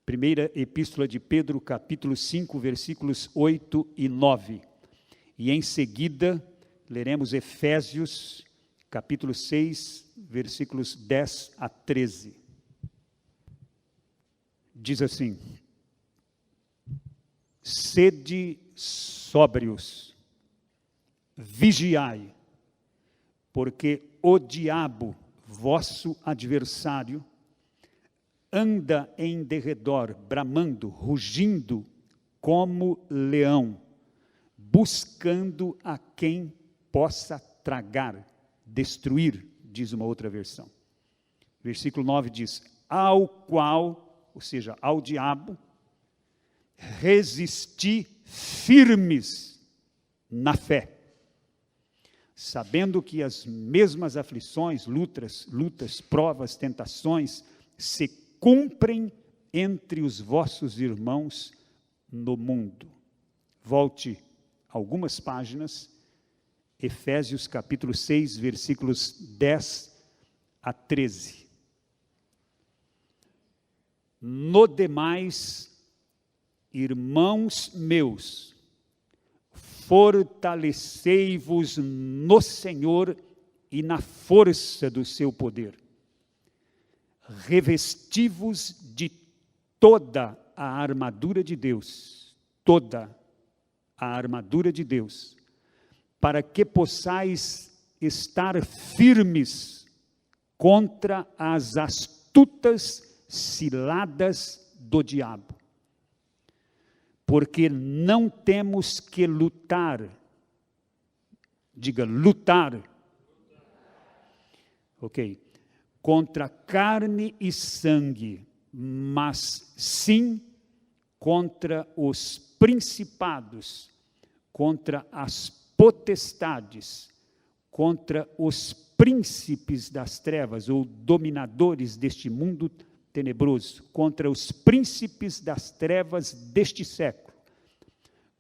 Primeira Epístola de Pedro, capítulo 5, versículos 8 e 9. E em seguida, leremos Efésios, capítulo 6, versículos 10 a 13. Diz assim: sede sóbrios, vigiai, porque o diabo, vosso adversário, anda em derredor, bramando, rugindo como leão, buscando a quem possa tragar, destruir, diz uma outra versão. Versículo 9 diz: ao qual, ou seja, ao diabo, resisti firmes na fé, sabendo que as mesmas aflições, lutas, provas, tentações se cumprem entre os vossos irmãos no mundo. Volte algumas páginas, Efésios capítulo 6, versículos 10 a 13. No demais, irmãos meus, fortalecei-vos no Senhor e na força do seu poder. Revesti-vos de toda a armadura de Deus, toda a armadura de Deus, para que possais estar firmes contra as astutas ciladas do diabo. Porque não temos que lutar, diga lutar, ok, contra carne e sangue, mas sim contra os principados, contra as potestades, contra os príncipes das trevas, ou dominadores deste mundo tenebroso, contra os príncipes das trevas deste século,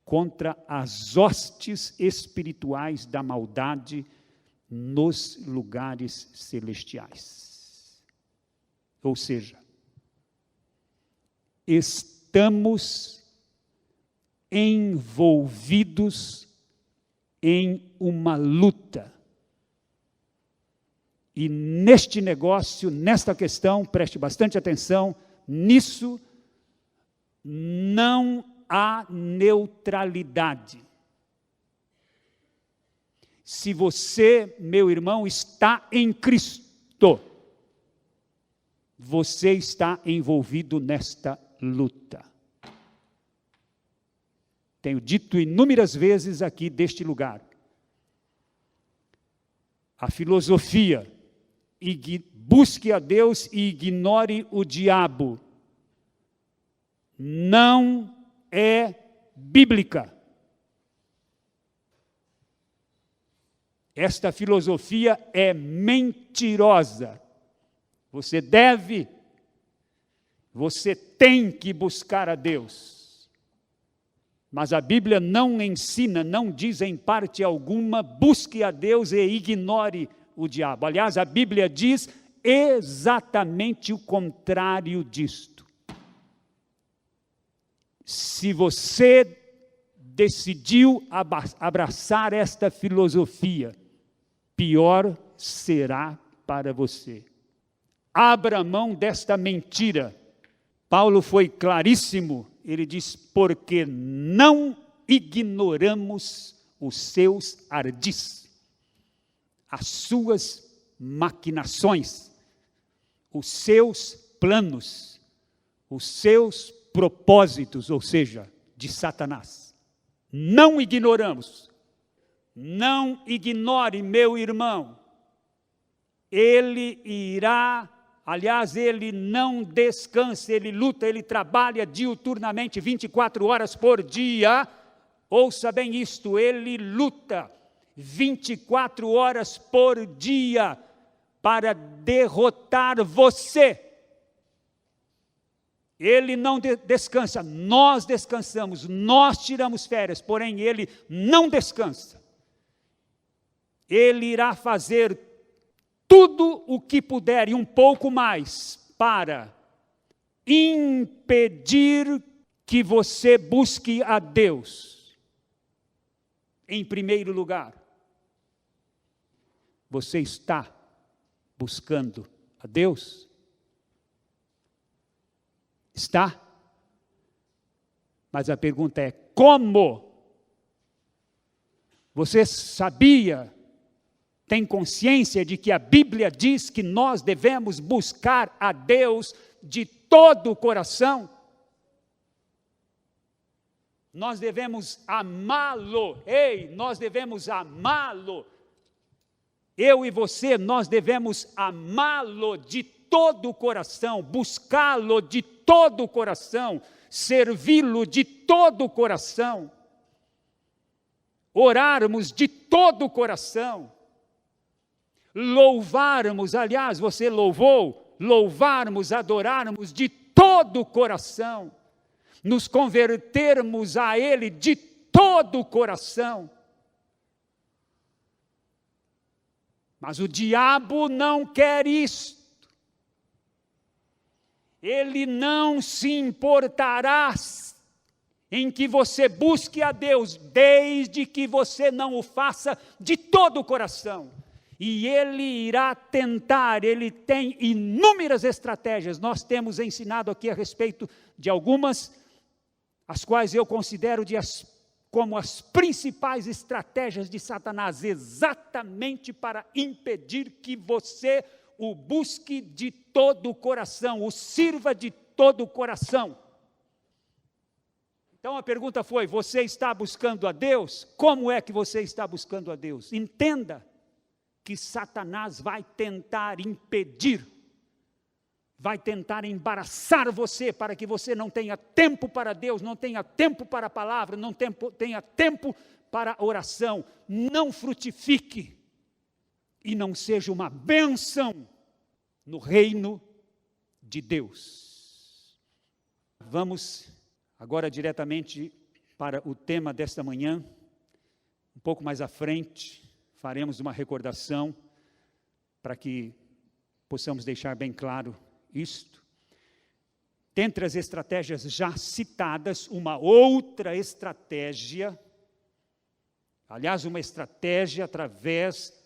contra as hostes espirituais da maldade nos lugares celestiais. Ou seja, estamos envolvidos em uma luta. E neste negócio, nesta questão, preste bastante atenção, nisso não há neutralidade. Se você, meu irmão, está em Cristo, você está envolvido nesta luta. Tenho dito inúmeras vezes aqui deste lugar. A filosofia, busque a Deus e ignore o diabo, não é bíblica. Esta filosofia é mentirosa. Você tem que buscar a Deus. Mas a Bíblia não ensina, não diz em parte alguma, busque a Deus e ignore o diabo. Aliás, a Bíblia diz exatamente o contrário disto. Se você decidiu abraçar esta filosofia, pior será para você. Abra mão desta mentira. Paulo foi claríssimo, ele diz, porque não ignoramos os seus ardis, as suas maquinações, os seus planos, os seus propósitos, ou seja, de Satanás. Não ignoramos. Não ignore, meu irmão. Ele irá, aliás, ele não descansa, ele luta, ele trabalha diuturnamente, 24 horas por dia. Ouça bem isto, ele luta 24 horas por dia para derrotar você. Ele não descansa, nós descansamos, nós tiramos férias, porém ele não descansa. Ele irá fazer tudo o que puder e um pouco mais para impedir que você busque a Deus? Em primeiro lugar, você está buscando a Deus? Está? Mas a pergunta é: como? Você sabia, tem consciência de que a Bíblia diz que nós devemos buscar a Deus de todo o coração? Nós devemos amá-lo. Ei, nós devemos amá-lo. Eu e você, nós devemos amá-lo de todo o coração, buscá-lo de todo o coração, servi-lo de todo o coração, orarmos de todo o coração, louvarmos, aliás, você louvou, louvarmos, adorarmos de todo o coração, nos convertermos a Ele de todo o coração. Mas o diabo não quer isto. Ele não se importará em que você busque a Deus, desde que você não o faça de todo o coração. E ele irá tentar, ele tem inúmeras estratégias. Nós temos ensinado aqui a respeito de algumas, as quais eu considero como as principais estratégias de Satanás, exatamente para impedir que você o busque de todo o coração, o sirva de todo o coração. Então a pergunta foi: você está buscando a Deus? Como é que você está buscando a Deus? Entenda que Satanás vai tentar impedir, vai tentar embaraçar você para que você não tenha tempo para Deus, não tenha tempo para a palavra, não tenha tempo para a oração, não frutifique e não seja uma bênção no reino de Deus. Vamos agora diretamente para o tema desta manhã. Um pouco mais à frente, faremos uma recordação para que possamos deixar bem claro isto. Dentre as estratégias já citadas, uma outra estratégia, aliás, uma estratégia através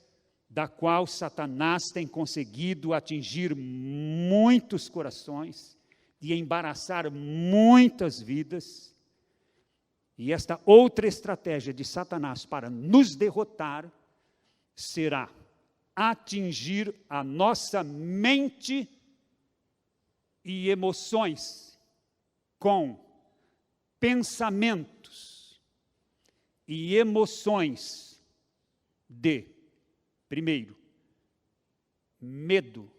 da qual Satanás tem conseguido atingir muitos corações e embaraçar muitas vidas. E esta outra estratégia de Satanás para nos derrotar será atingir a nossa mente e emoções com pensamentos e emoções de, primeiro, medo.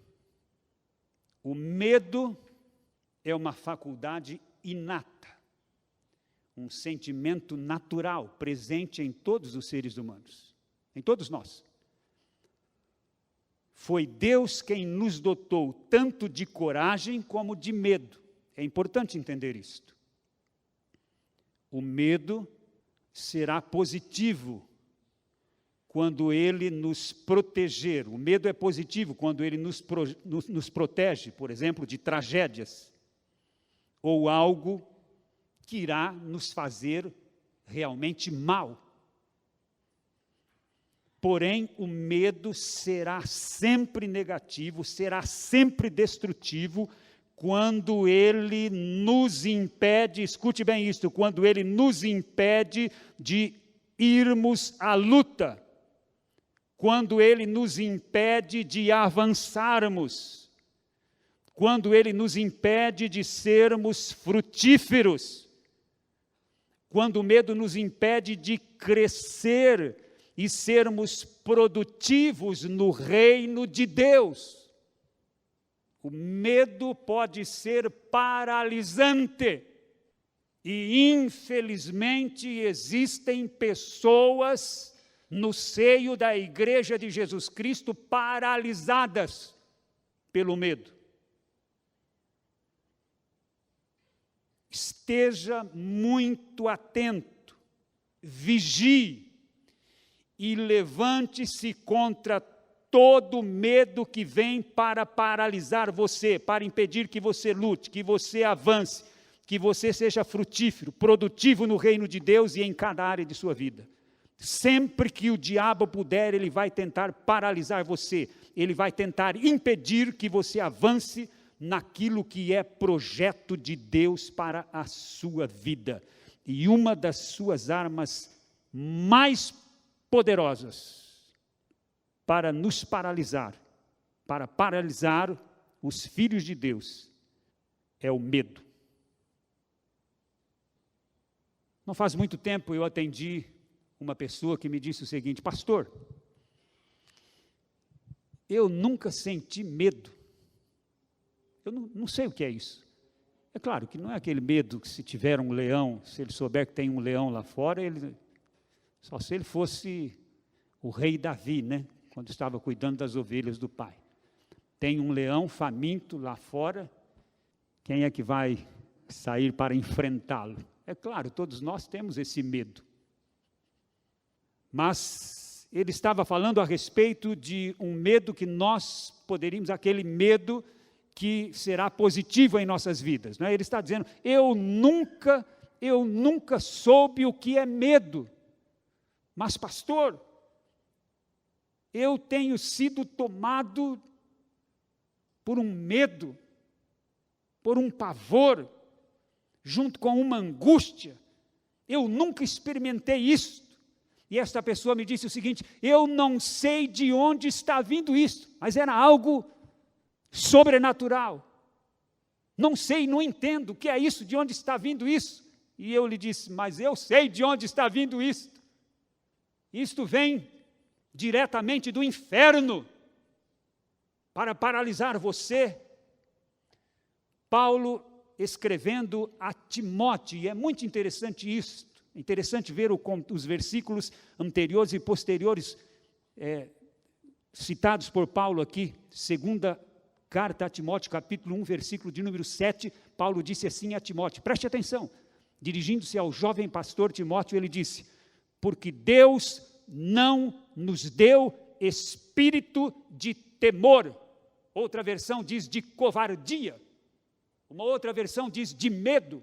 O medo é uma faculdade inata, um sentimento natural, presente em todos os seres humanos, em todos nós. Foi Deus quem nos dotou tanto de coragem como de medo. É importante entender isto. O medo será positivo quando ele nos proteger. O medo é positivo quando ele nos protege, por exemplo, de tragédias, ou algo que irá nos fazer realmente mal. Porém, o medo será sempre negativo, será sempre destrutivo, quando ele nos impede, escute bem isto, quando ele nos impede de irmos à luta, quando ele nos impede de avançarmos, quando ele nos impede de sermos frutíferos, quando o medo nos impede de crescer e sermos produtivos no reino de Deus. O medo pode ser paralisante. E, infelizmente, existem pessoas no seio da Igreja de Jesus Cristo paralisadas pelo medo. Esteja muito atento, vigie e levante-se contra todo medo que vem para paralisar você, para impedir que você lute, que você avance, que você seja frutífero, produtivo no reino de Deus e em cada área de sua vida. Sempre que o diabo puder, ele vai tentar paralisar você, ele vai tentar impedir que você avance naquilo que é projeto de Deus para a sua vida. E uma das suas armas mais poderosas para nos paralisar, para paralisar os filhos de Deus, é o medo. Não faz muito tempo eu atendi uma pessoa que me disse o seguinte: pastor, eu nunca senti medo. Eu não sei o que é isso. É claro que não é aquele medo que se tiver um leão, se ele souber que tem um leão lá fora, só se ele fosse o rei Davi, né? Quando estava cuidando das ovelhas do pai. Tem um leão faminto lá fora, quem é que vai sair para enfrentá-lo? É claro, todos nós temos esse medo. Mas ele estava falando a respeito de um medo que nós poderíamos, aquele medo que será positivo em nossas vidas. Não é? Ele está dizendo, eu nunca soube o que é medo. Mas pastor, eu tenho sido tomado por um medo, por um pavor, junto com uma angústia. Eu nunca experimentei isso. E esta pessoa me disse o seguinte: eu não sei de onde está vindo isso, mas era algo sobrenatural. Não sei, não entendo o que é isso, de onde está vindo isso. E eu lhe disse, mas eu sei de onde está vindo isso. Isto vem diretamente do inferno para paralisar você. Paulo escrevendo a Timóteo, e é muito interessante isso. É interessante ver os versículos anteriores e posteriores citados por Paulo aqui. Segunda carta a Timóteo, capítulo 1, versículo de número 7, Paulo disse assim a Timóteo, preste atenção, dirigindo-se ao jovem pastor Timóteo, ele disse, porque Deus não nos deu espírito de temor, outra versão diz de covardia, uma outra versão diz de medo.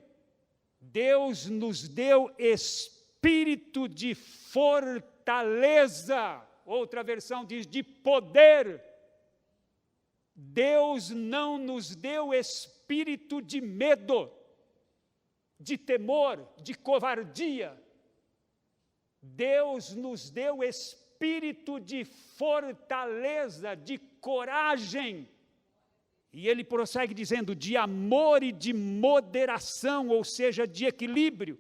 Deus nos deu espírito de fortaleza, outra versão diz de poder. Deus não nos deu espírito de medo, de temor, de covardia. Deus nos deu espírito de fortaleza, de coragem. E ele prossegue dizendo, de amor e de moderação, ou seja, de equilíbrio.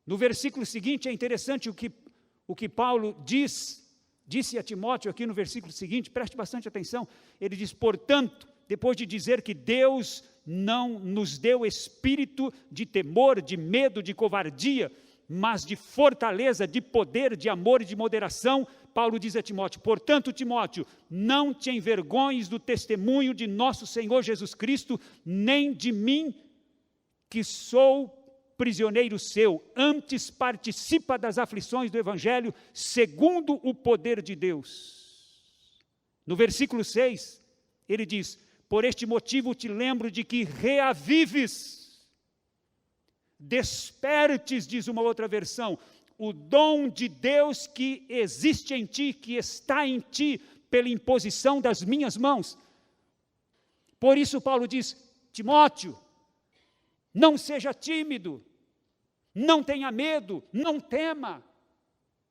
No versículo seguinte é interessante o que Paulo disse a Timóteo aqui no versículo seguinte, preste bastante atenção, ele diz, portanto, depois de dizer que Deus não nos deu espírito de temor, de medo, de covardia, mas de fortaleza, de poder, de amor e de moderação, Paulo diz a Timóteo, portanto, Timóteo, não te envergonhes do testemunho de nosso Senhor Jesus Cristo, nem de mim, que sou prisioneiro seu, antes participa das aflições do Evangelho, segundo o poder de Deus. No versículo 6, ele diz, por este motivo te lembro de que reavives, despertes, diz uma outra versão, o dom de Deus que existe em ti, que está em ti, pela imposição das minhas mãos. Por isso Paulo diz, Timóteo, não seja tímido, não tenha medo, não tema.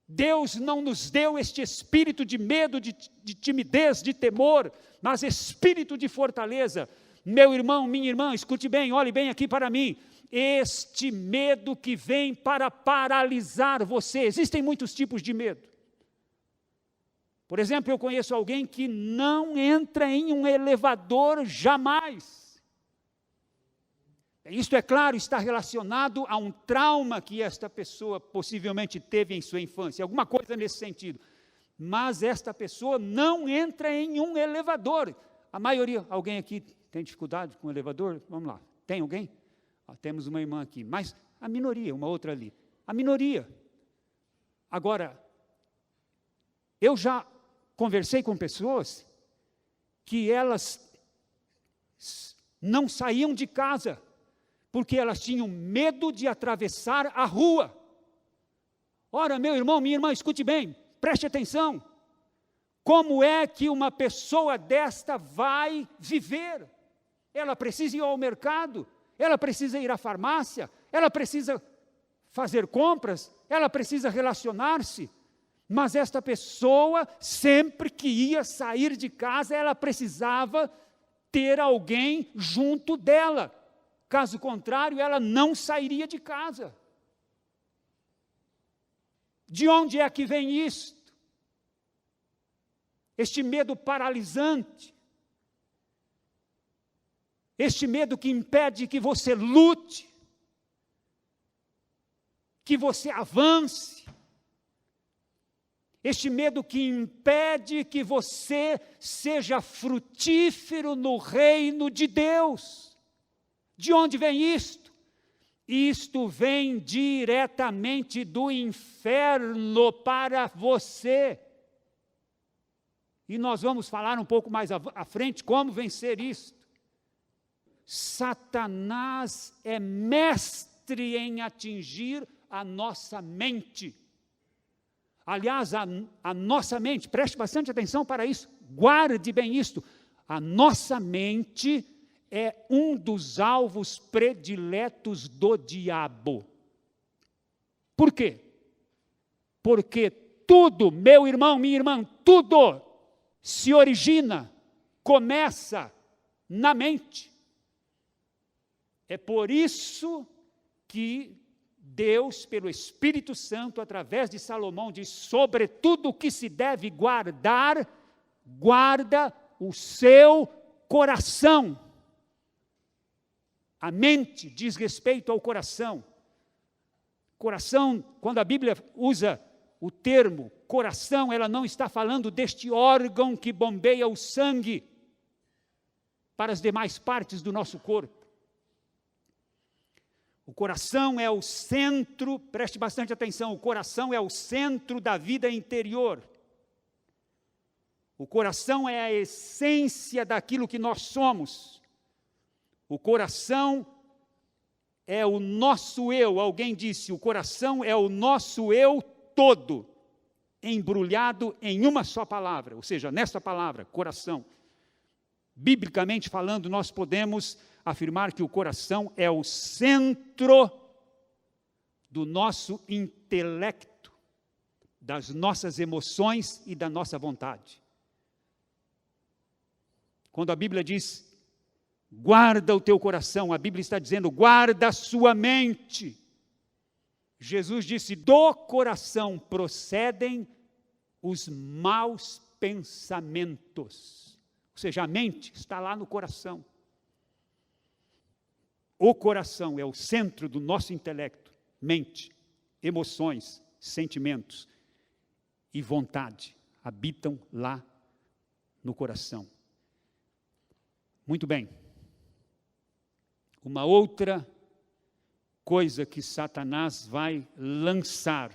Deus não nos deu este espírito de medo, de timidez, de temor, mas espírito de fortaleza. Meu irmão, minha irmã, escute bem, olhe bem aqui para mim. Este medo que vem para paralisar você. Existem muitos tipos de medo. Por exemplo, eu conheço alguém que não entra em um elevador jamais. Isto, é claro, está relacionado a um trauma que esta pessoa possivelmente teve em sua infância, alguma coisa nesse sentido. Mas esta pessoa não entra em um elevador. A maioria, alguém aqui tem dificuldade com o elevador? Vamos lá, tem alguém? Temos uma irmã aqui, mas a minoria, uma outra ali. A minoria. Agora, eu já conversei com pessoas que elas não saíam de casa, porque elas tinham medo de atravessar a rua. Ora, meu irmão, minha irmã, escute bem, preste atenção. Como é que uma pessoa desta vai viver? Ela precisa ir ao mercado, ela precisa ir à farmácia, ela precisa fazer compras, ela precisa relacionar-se. Mas esta pessoa, sempre que ia sair de casa, ela precisava ter alguém junto dela. Caso contrário, ela não sairia de casa. De onde é que vem isto? Este medo paralisante, este medo que impede que você lute, que você avance, este medo que impede que você seja frutífero no reino de Deus. De onde vem isto? Isto vem diretamente do inferno para você. E nós vamos falar um pouco mais à frente como vencer isto. Satanás é mestre em atingir a nossa mente. Aliás, a nossa mente, preste bastante atenção para isso, guarde bem isto. A nossa mente é um dos alvos prediletos do diabo. Por quê? Porque tudo, meu irmão, minha irmã, tudo se origina, começa na mente. É por isso que Deus, pelo Espírito Santo, através de Salomão, diz: sobre tudo o que se deve guardar, guarda o seu coração. A mente diz respeito ao coração. Coração, quando a Bíblia usa o termo coração, ela não está falando deste órgão que bombeia o sangue para as demais partes do nosso corpo. O coração é o centro, preste bastante atenção, o coração é o centro da vida interior. O coração é a essência daquilo que nós somos. O coração é o nosso eu. Alguém disse, o coração é o nosso eu todo, embrulhado em uma só palavra, ou seja, nesta palavra, coração. Biblicamente falando, nós podemos afirmar que o coração é o centro do nosso intelecto, das nossas emoções e da nossa vontade. Quando a Bíblia diz, guarda o teu coração, a Bíblia está dizendo, guarda a sua mente. Jesus disse, do coração procedem os maus pensamentos. Ou seja, a mente está lá no coração. O coração é o centro do nosso intelecto, mente, emoções, sentimentos e vontade habitam lá no coração. Muito bem. Uma outra coisa que Satanás vai lançar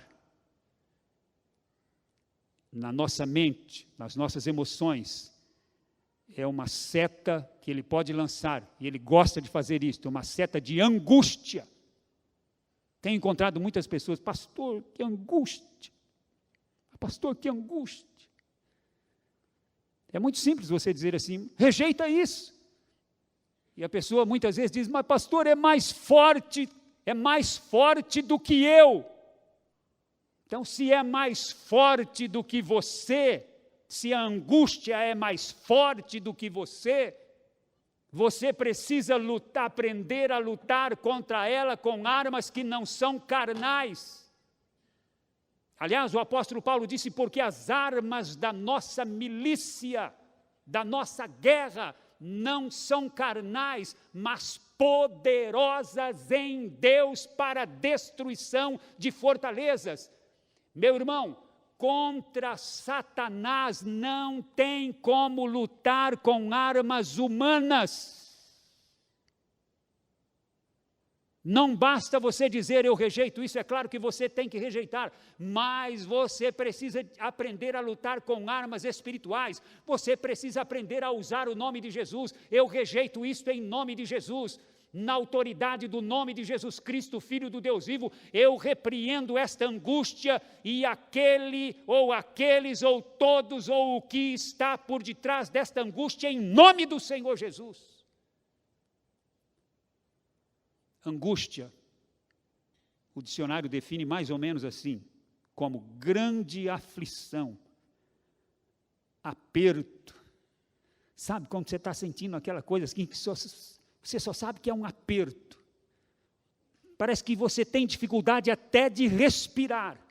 na nossa mente, nas nossas emoções, é uma seta que ele pode lançar, e ele gosta de fazer isso, uma seta de angústia. Tenho encontrado muitas pessoas, pastor, que angústia. Pastor, que angústia. É muito simples você dizer assim, rejeita isso. E a pessoa muitas vezes diz, mas pastor, é mais forte do que eu. Então, se é mais forte do que você, se a angústia é mais forte do que você precisa lutar, aprender a lutar contra ela com armas que não são carnais. Aliás, o apóstolo Paulo disse, porque as armas da nossa milícia, da nossa guerra, não são carnais, mas poderosas em Deus para a destruição de fortalezas. Meu irmão, contra Satanás não tem como lutar com armas humanas. Não basta você dizer, eu rejeito isso, é claro que você tem que rejeitar, mas você precisa aprender a lutar com armas espirituais, você precisa aprender a usar o nome de Jesus. Eu rejeito isso em nome de Jesus, na autoridade do nome de Jesus Cristo, Filho do Deus vivo, eu repreendo esta angústia e aquele, ou aqueles, ou todos, ou o que está por detrás desta angústia, em nome do Senhor Jesus. Angústia, o dicionário define mais ou menos assim, como grande aflição, aperto. Sabe quando você está sentindo aquela coisa assim, que você só sabe que é um aperto. Parece que você tem dificuldade até de respirar.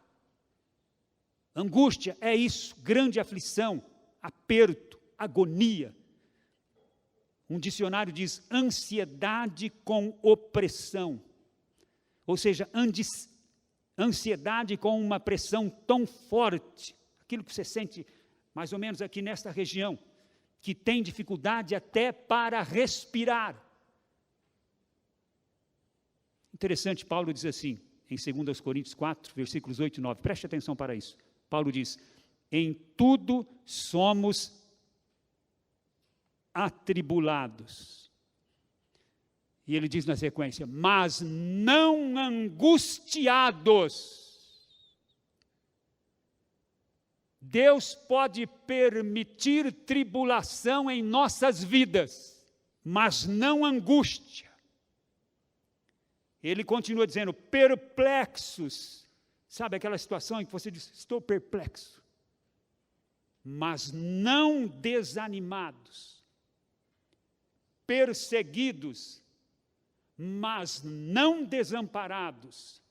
Angústia é isso, grande aflição, aperto, agonia. Um dicionário diz ansiedade com opressão, ou seja, ansiedade com uma pressão tão forte, aquilo que você sente mais ou menos aqui nesta região, que tem dificuldade até para respirar. Interessante, Paulo diz assim, em 2 Coríntios 4, versículos 8 e 9, preste atenção para isso. Paulo diz, em tudo somos atribulados. E ele diz na sequência, mas não angustiados. Deus pode permitir tribulação em nossas vidas, mas não angústia. Ele continua dizendo, perplexos. Sabe aquela situação em que você diz, estou perplexo, mas não desanimados. Perseguidos, mas não desamparados,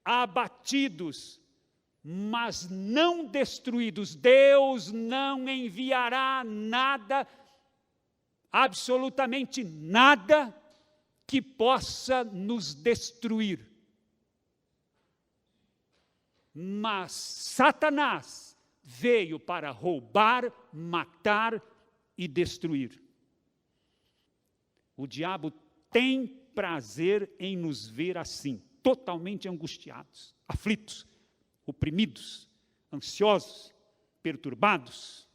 abatidos, mas não destruídos. Deus não enviará nada, absolutamente nada, que possa nos destruir. Mas Satanás veio para roubar, matar e destruir. O diabo tem prazer em nos ver assim, totalmente angustiados, aflitos, oprimidos, ansiosos, perturbados.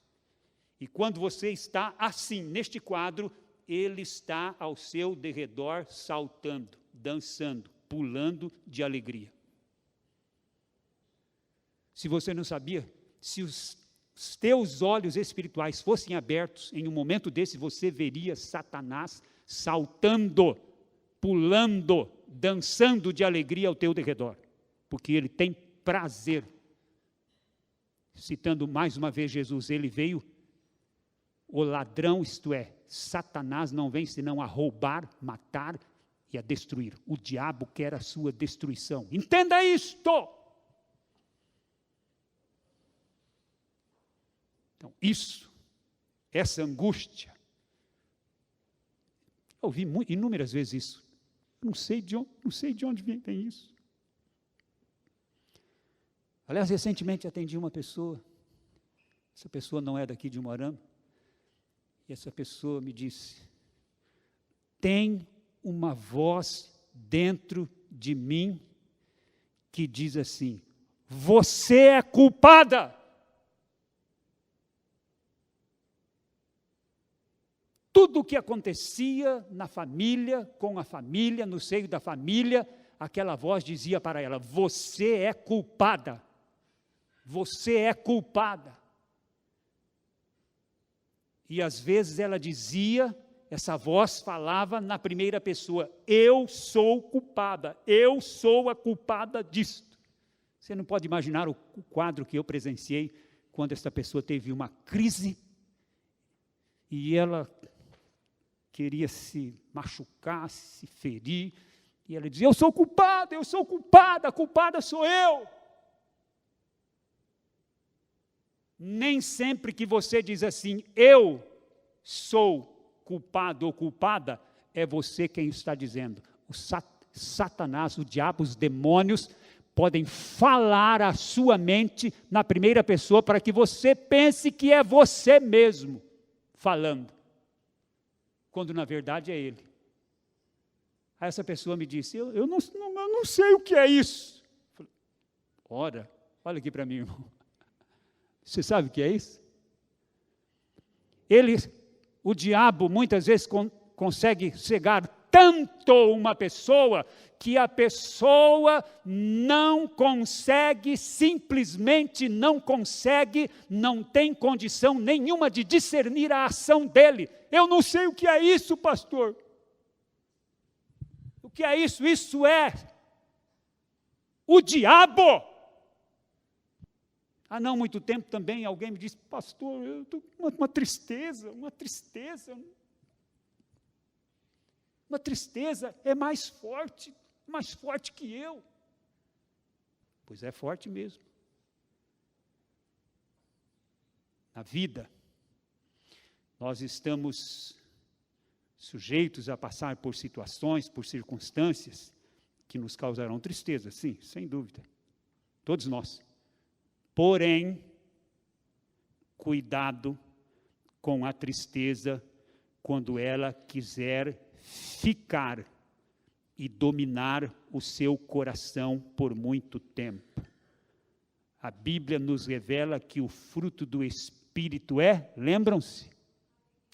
E quando você está assim, neste quadro, ele está ao seu derredor saltando, dançando, pulando de alegria. Se você não sabia, se os teus olhos espirituais fossem abertos, em um momento desse você veria Satanás saltando, pulando, dançando de alegria ao teu derredor, porque ele tem prazer. Citando mais uma vez Jesus, ele veio, o ladrão, isto é, Satanás não vem senão a roubar, matar e a destruir. O diabo quer a sua destruição. Entenda isto! Então, essa angústia, eu ouvi inúmeras vezes isso. Não sei de onde vem isso. Aliás, recentemente atendi uma pessoa, essa pessoa não é daqui de Umuarama, e essa pessoa me disse, tem uma voz dentro de mim que diz assim, você é culpada. Tudo o que acontecia na família, com a família, no seio da família, aquela voz dizia para ela, você é culpada. Você é culpada. E às vezes ela dizia, essa voz falava na primeira pessoa, eu sou culpada, eu sou a culpada disto. Você não pode imaginar o quadro que eu presenciei, quando essa pessoa teve uma crise, e ela queria se machucar, se ferir, e ela dizia, eu sou culpada, a culpada sou eu. Nem sempre que você diz assim, eu sou culpado ou culpada, é você quem está dizendo. O Satanás, o diabo, os demônios, podem falar a sua mente na primeira pessoa para que você pense que é você mesmo falando, quando na verdade é ele. Aí essa pessoa me disse, eu não sei o que é isso. Eu falei, ora, olha aqui para mim, irmão. Você sabe o que é isso? O diabo muitas vezes consegue cegar tanto uma pessoa, que a pessoa não consegue, simplesmente não consegue, não tem condição nenhuma de discernir a ação dele. Eu não sei o que é isso, pastor. O que é isso? Isso é o diabo. Há não muito tempo também alguém me disse, pastor, eu estou com uma tristeza. Uma tristeza é mais forte que eu. Pois é forte mesmo. Na vida, nós estamos sujeitos a passar por situações, por circunstâncias que nos causarão tristeza, sim, sem dúvida. Todos nós. Porém, cuidado com a tristeza quando ela quiser ficar e dominar o seu coração por muito tempo. A Bíblia nos revela que o fruto do Espírito lembram-se?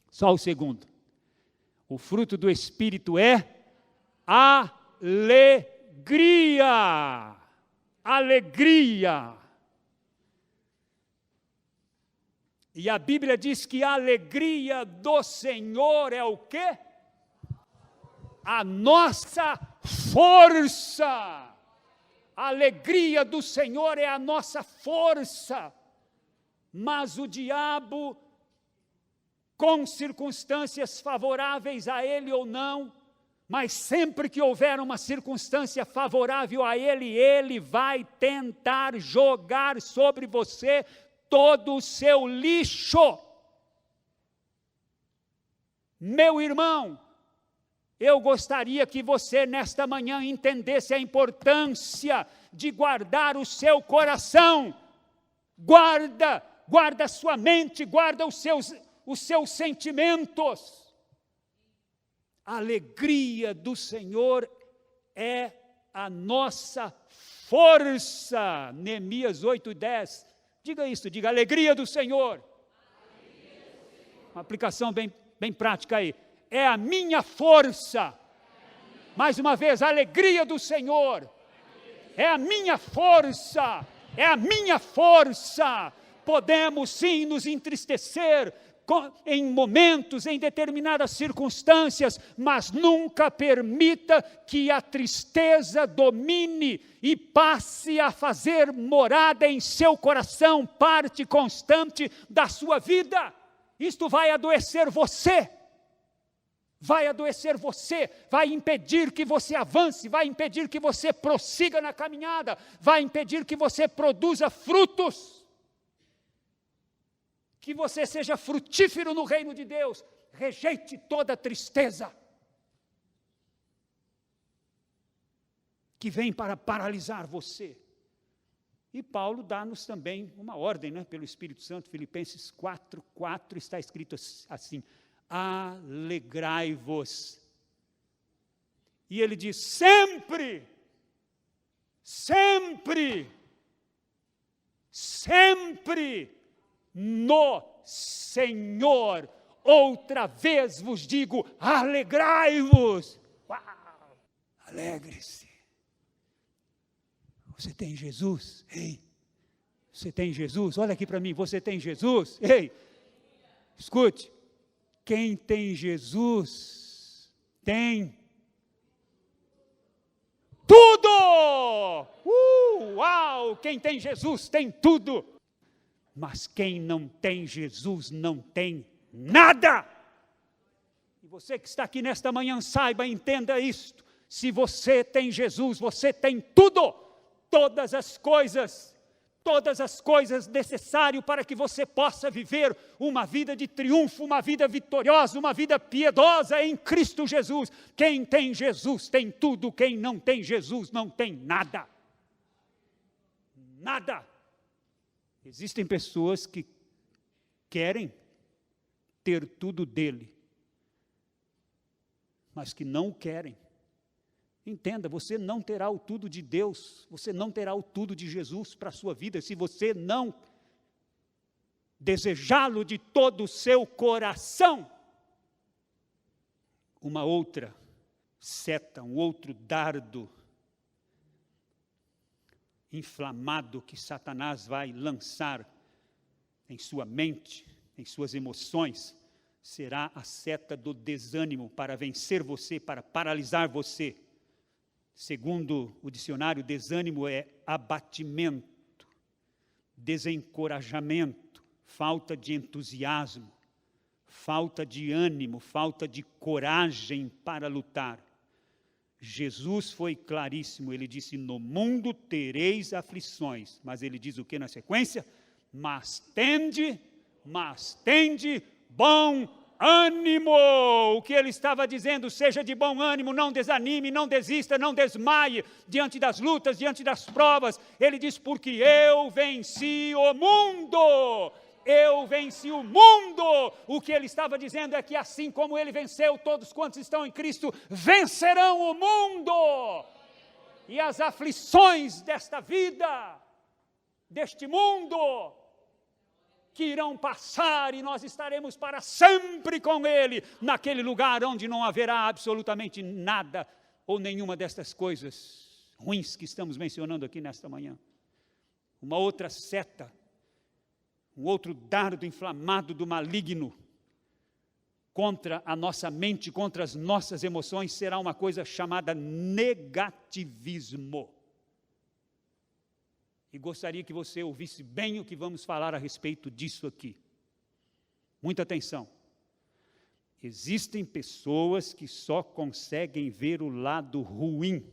Só o segundo. O fruto do Espírito é alegria. Alegria. E a Bíblia diz que a alegria do Senhor é o quê? A nossa força. A alegria do Senhor é a nossa força. Mas o diabo, com circunstâncias favoráveis a ele ou não, mas sempre que houver uma circunstância favorável a ele, ele vai tentar jogar sobre você todo o seu lixo. Meu irmão, eu gostaria que você nesta manhã entendesse a importância de guardar o seu coração. Guarda a sua mente, guarda os seus sentimentos. A alegria do Senhor é a nossa força. Neemias 8:10. Diga isso, diga alegria do Senhor. Uma aplicação bem prática aí. É a minha força. Mais uma vez, a alegria do Senhor. É a minha força. É a minha força. Podemos sim nos entristecer em momentos, em determinadas circunstâncias, mas nunca permita que a tristeza domine e passe a fazer morada em seu coração, parte constante da sua vida. Isto vai adoecer você. Vai adoecer você, vai impedir que você avance, vai impedir que você prossiga na caminhada, vai impedir que você produza frutos. Que você seja frutífero no reino de Deus. Rejeite toda tristeza que vem para paralisar você. E Paulo dá-nos também uma ordem, pelo Espírito Santo. Filipenses 4:4 está escrito assim: alegrai-vos. E ele diz: sempre no Senhor. Outra vez vos digo, alegrai-vos. Uau! Alegre-se. Você tem Jesus? Ei, você tem Jesus? Olha aqui para mim, você tem Jesus? Ei, escute, quem tem Jesus tem tudo. Uau! Quem tem Jesus tem tudo. Mas quem não tem Jesus não tem nada. E você que está aqui nesta manhã, saiba, entenda isto. Se você tem Jesus, você tem tudo. Todas as coisas necessárias para que você possa viver uma vida de triunfo, uma vida vitoriosa, uma vida piedosa em Cristo Jesus. Quem tem Jesus tem tudo, quem não tem Jesus não tem nada. Nada. Existem pessoas que querem ter tudo dele, mas que não o querem. Entenda, você não terá o tudo de Deus, você não terá o tudo de Jesus para a sua vida, se você não desejá-lo de todo o seu coração. Uma outra seta, um outro dardo inflamado que Satanás vai lançar em sua mente, em suas emoções, será a seta do desânimo para vencer você, para paralisar você. Segundo o dicionário, desânimo é abatimento, desencorajamento, falta de entusiasmo, falta de ânimo, falta de coragem para lutar. Jesus foi claríssimo, ele disse, no mundo tereis aflições, mas ele diz o que na sequência? Mas tende bom ânimo. O que ele estava dizendo, seja de bom ânimo, não desanime, não desista, não desmaie diante das lutas, diante das provas. Ele diz, porque eu venci o mundo. Eu venci o mundo. O que ele estava dizendo é que assim como ele venceu, todos quantos estão em Cristo vencerão o mundo. E as aflições desta vida, deste mundo, que irão passar e nós estaremos para sempre com ele, naquele lugar onde não haverá absolutamente nada ou nenhuma destas coisas ruins que estamos mencionando aqui nesta manhã. Uma outra seta, um outro dardo inflamado do maligno contra a nossa mente, contra as nossas emoções, será uma coisa chamada negativismo. E gostaria que você ouvisse bem o que vamos falar a respeito disso aqui. Muita atenção. Existem pessoas que só conseguem ver o lado ruim,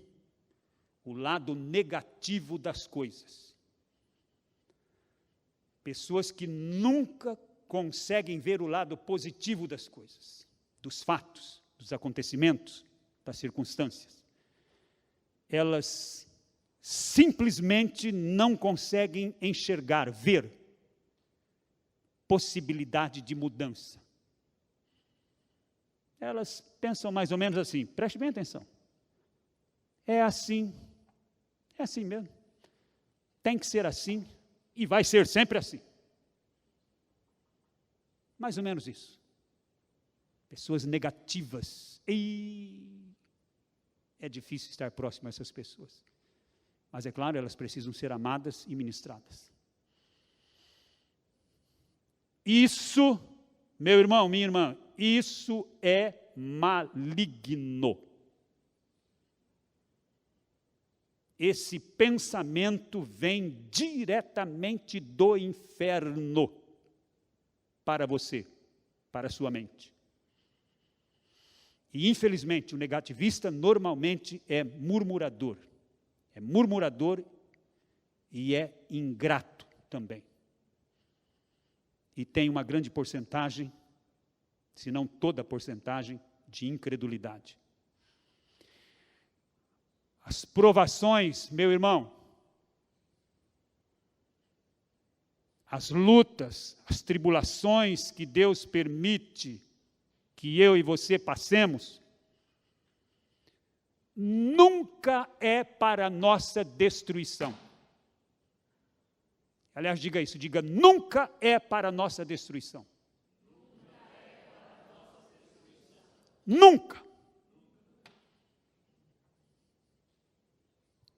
o lado negativo das coisas. Pessoas que nunca conseguem ver o lado positivo das coisas, dos fatos, dos acontecimentos, das circunstâncias. Elas simplesmente não conseguem enxergar, ver possibilidade de mudança. Elas pensam mais ou menos assim, preste bem atenção. É assim mesmo. Tem que ser assim e vai ser sempre assim. Mais ou menos isso. Pessoas negativas. E é difícil estar próximo a essas pessoas. Mas é claro, elas precisam ser amadas e ministradas. Isso, meu irmão, minha irmã, isso é maligno. Esse pensamento vem diretamente do inferno para você, para a sua mente. E infelizmente o negativista normalmente é murmurador. É murmurador e é ingrato também. E tem uma grande porcentagem, se não toda a porcentagem, de incredulidade. As provações, meu irmão, as lutas, as tribulações que Deus permite que eu e você passemos, nunca é para nossa destruição. Aliás, diga isso, diga, nunca é para nossa destruição. Nunca.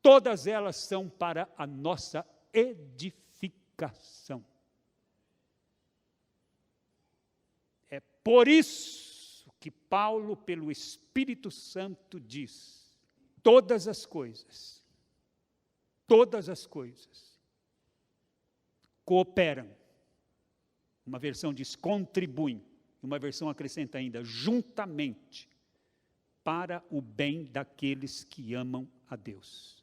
Todas elas são para a nossa edificação. É por isso que Paulo, pelo Espírito Santo, diz: todas as coisas cooperam. Uma versão diz contribuem, uma versão acrescenta ainda, juntamente, para o bem daqueles que amam a Deus.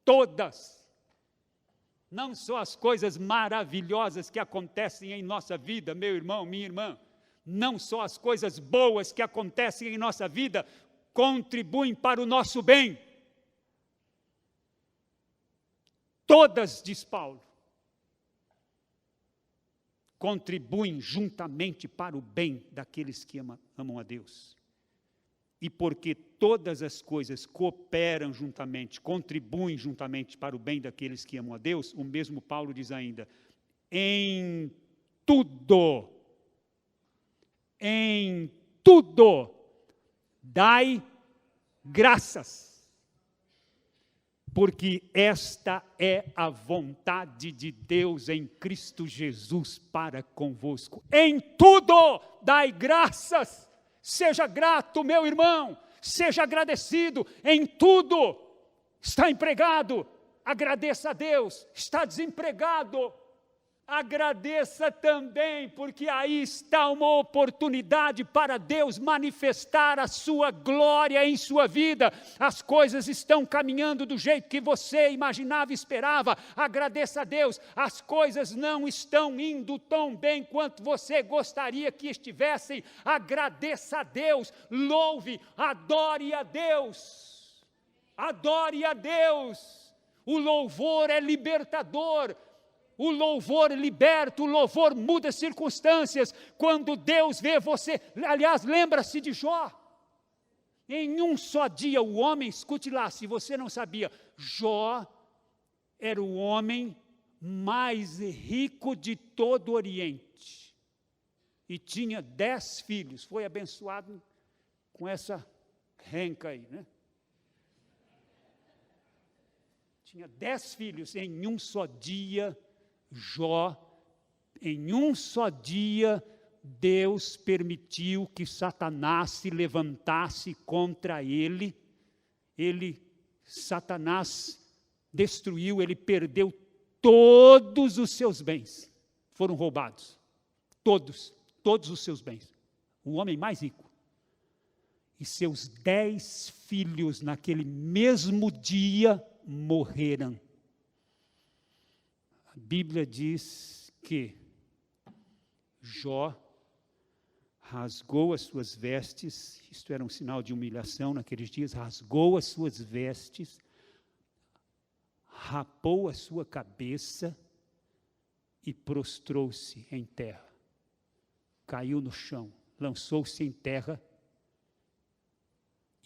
Todas, não só as coisas maravilhosas que acontecem em nossa vida, meu irmão, minha irmã, não só as coisas boas que acontecem em nossa vida contribuem para o nosso bem. Todas, diz Paulo, contribuem juntamente para o bem daqueles que amam a Deus. e porque todas as coisas cooperam juntamente, contribuem juntamente para o bem daqueles que amam a Deus, o mesmo Paulo diz ainda, em tudo, dai graças, porque esta é a vontade de Deus em Cristo Jesus para convosco. Em tudo dai graças. Seja grato, meu irmão, seja agradecido em tudo. Está empregado, agradeça a Deus. Está desempregado, agradeça também, porque aí está uma oportunidade para Deus manifestar a sua glória em sua vida. As coisas estão caminhando do jeito que você imaginava e esperava. Agradeça a Deus. As coisas não estão indo tão bem quanto você gostaria que estivessem. Agradeça a Deus, louve, adore a Deus. Adore a Deus. O louvor é libertador. O louvor liberta, o louvor muda circunstâncias. Quando Deus vê você, aliás, lembra-se de Jó. Em um só dia o homem, escute lá, se você não sabia, Jó era o homem mais rico de todo o Oriente. E tinha 10 filhos, foi abençoado com essa renca aí, né? Tinha 10 filhos em um só dia. Jó, em um só dia, Deus permitiu que Satanás se levantasse contra ele. Satanás destruiu, ele perdeu todos os seus bens. Foram roubados. Todos os seus bens. O homem mais rico. E seus 10 filhos, naquele mesmo dia, morreram. A Bíblia diz que Jó rasgou as suas vestes, isto era um sinal de humilhação naqueles dias, rasgou as suas vestes, rapou a sua cabeça e prostrou-se em terra. Caiu no chão, lançou-se em terra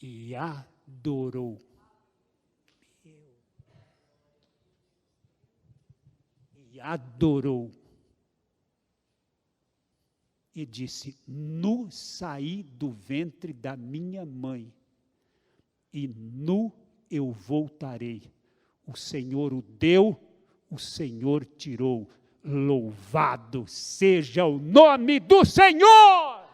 e adorou. Adorou e disse: nu saí do ventre da minha mãe e nu eu voltarei. O Senhor o deu, o Senhor tirou. Louvado seja o nome do Senhor!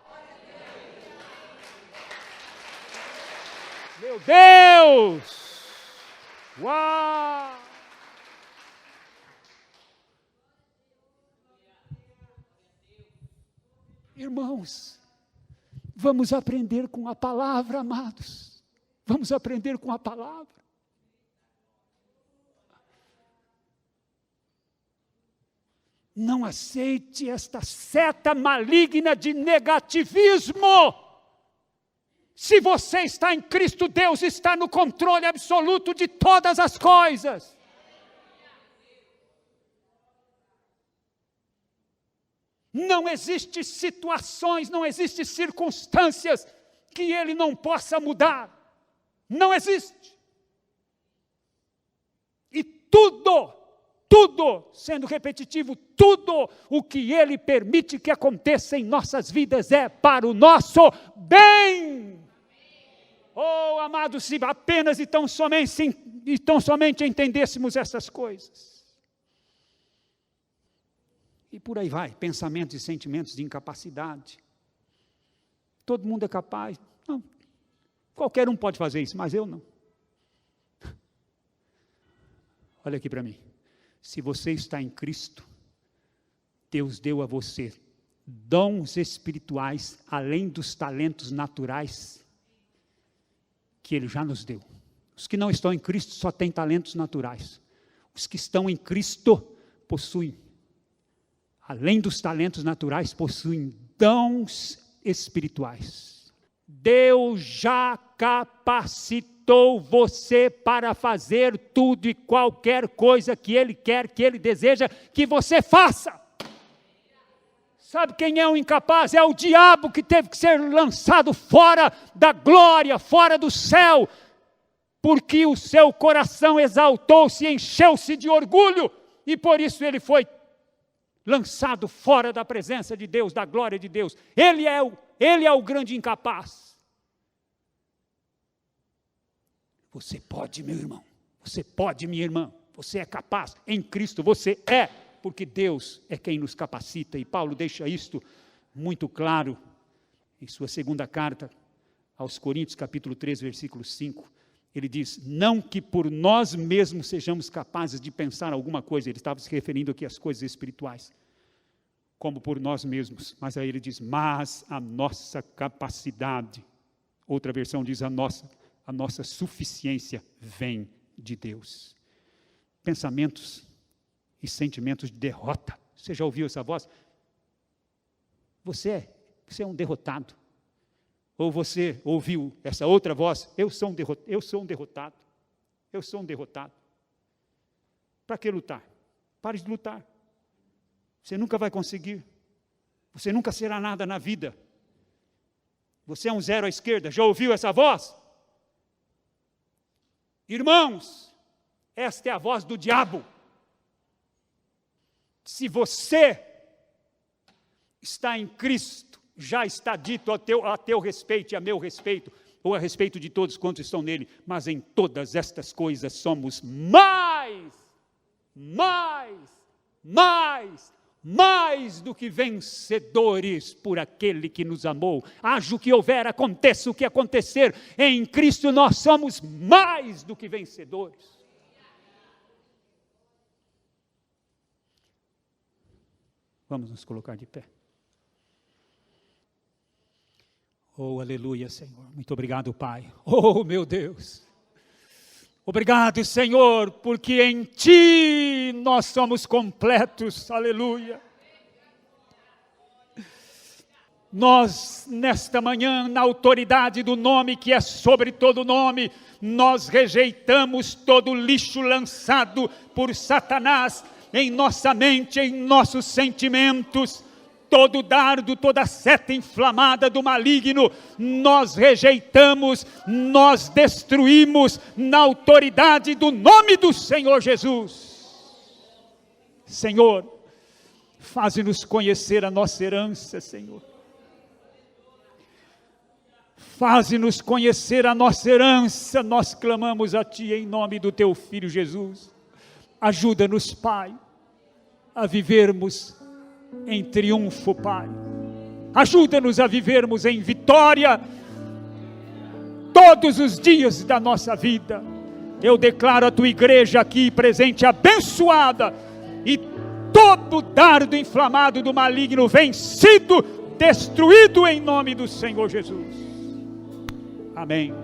Meu Deus! Uau! Irmãos, vamos aprender com a palavra, amados. Vamos aprender com a palavra. Não aceite esta seta maligna de negativismo. Se você está em Cristo, Deus está no controle absoluto de todas as coisas. Não existe situações, não existe circunstâncias que Ele não possa mudar. Não existe. E tudo, sendo repetitivo, tudo o que Ele permite que aconteça em nossas vidas é para o nosso bem. Oh, amados, se apenas e tão somente entendêssemos essas coisas. E por aí vai, pensamentos e sentimentos de incapacidade. Todo mundo é capaz. Não, qualquer um pode fazer isso, mas eu não. Olha aqui para mim. Se você está em Cristo, Deus deu a você dons espirituais, além dos talentos naturais, que Ele já nos deu. Os que não estão em Cristo só têm talentos naturais. Os que estão em Cristo possuem, além dos talentos naturais, possuem dons espirituais. Deus já capacitou você para fazer tudo e qualquer coisa que Ele quer, que Ele deseja que você faça. Sabe quem é o incapaz? É o diabo, que teve que ser lançado fora da glória, fora do céu, porque o seu coração exaltou-se, encheu-se de orgulho, e por isso ele foi lançado fora da presença de Deus, da glória de Deus. Ele é o grande incapaz. Você pode, meu irmão, você pode, minha irmã, você é capaz, em Cristo você é, porque Deus é quem nos capacita, e Paulo deixa isto muito claro, em sua segunda carta aos Coríntios, capítulo 3, versículo 5, ele diz, não que por nós mesmos sejamos capazes de pensar alguma coisa, ele estava se referindo aqui às coisas espirituais, como por nós mesmos, mas aí ele diz, mas a nossa capacidade, outra versão diz, a nossa suficiência vem de Deus. Pensamentos e sentimentos de derrota, você já ouviu essa voz? Você é um derrotado. Ou você ouviu essa outra voz, eu sou um derrotado, eu sou um derrotado. Para que lutar? Pare de lutar. Você nunca vai conseguir, você nunca será nada na vida. Você é um zero à esquerda, já ouviu essa voz? Irmãos, esta é a voz do diabo. Se você está em Cristo, já está dito a teu respeito e a meu respeito, ou a respeito de todos quantos estão nele, mas em todas estas coisas somos mais do que vencedores por aquele que nos amou. Haja o que houver, aconteça o que acontecer, em Cristo nós somos mais do que vencedores. Vamos nos colocar de pé. Oh, aleluia, Senhor. Muito obrigado, Pai. Oh, meu Deus. Obrigado, Senhor, porque em Ti nós somos completos. Aleluia. Nós, nesta manhã, na autoridade do nome que é sobre todo nome, nós rejeitamos todo lixo lançado por Satanás em nossa mente, em nossos sentimentos, todo dardo, toda seta inflamada do maligno, nós rejeitamos, nós destruímos na autoridade do nome do Senhor Jesus. Senhor, faze-nos conhecer a nossa herança, Senhor. Faze-nos conhecer a nossa herança, nós clamamos a Ti em nome do Teu Filho Jesus. Ajuda-nos, Pai, a vivermos em triunfo, Pai. Ajuda-nos a vivermos em vitória todos os dias da nossa vida. Eu declaro a Tua igreja aqui presente abençoada, e todo dardo inflamado do maligno vencido, destruído em nome do Senhor Jesus. Amém.